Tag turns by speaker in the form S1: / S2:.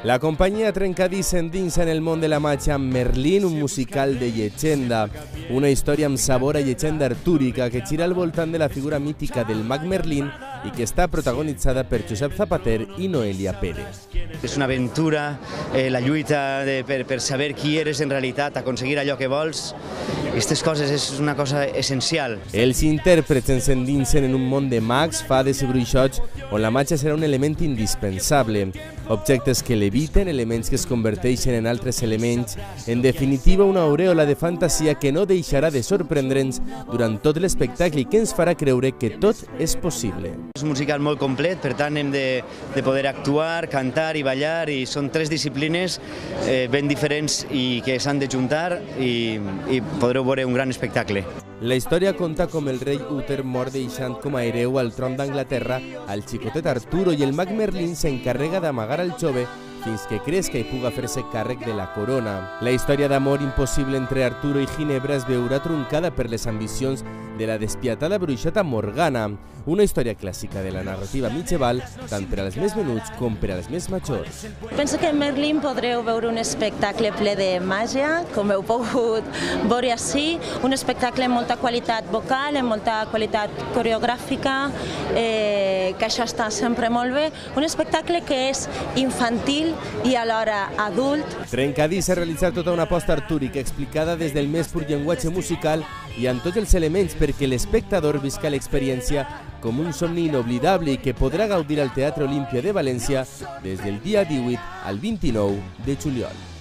S1: La companyia Trencadís s'endinsa en el món de la màgia amb Merlín, un musical de llegenda. Una història amb sabor a llegenda artúrica que gira al voltant de la figura mítica del mag Merlín i que està protagonitzada per Josep Zapater i Noelia Pérez.
S2: És una aventura, la lluita per saber qui eres en realitat, aconseguir allò que vols. Aquestes coses és una cosa essencial.
S1: Els intèrprets ens endinsen en un món de mags, fades i bruixots on la màgia serà un element indispensable. Objectes que leviten, elements que es converteixen en altres elements, en definitiva una aureola de fantasia que no deixarà de sorprendre'ns durant tot l'espectacle i que ens farà creure que tot és possible.
S2: És un musical molt complet, per tant hem de poder actuar, cantar i ballar, i són tres disciplines ben diferents i que s'han de juntar i podreu veure un gran espectacle.
S1: La història conta com el rei Uther mor deixant com a hereu al tron d'Anglaterra al xicotet Arturo i el mag Merlín s'encarrega d'amagar al jove fins que crezca i puga fer-se càrrec de la corona. La història d'amor impossible entre Arturo i Ginebra es veurà truncada per les ambicions de la despiatada bruixota Morgana, una història clàssica de la narrativa medieval tant per als més menuts com per als més majors.
S3: Penso que en Merlín podreu veure un espectacle ple de màgia, com heu pogut veure ací, un espectacle amb molta qualitat vocal, amb molta qualitat coreogràfica, que això està sempre molt bé, un espectacle que és infantil i alhora adult.
S1: Trencadís ha realitzat tota una aposta artúrica explicada des del més pur llenguatge musical i amb tots els elements perquè l'espectador visca l'experiència com un somni inoblidable i que podrà gaudir al Teatre Olímpia de València des del dia 18 al 29 de juliol.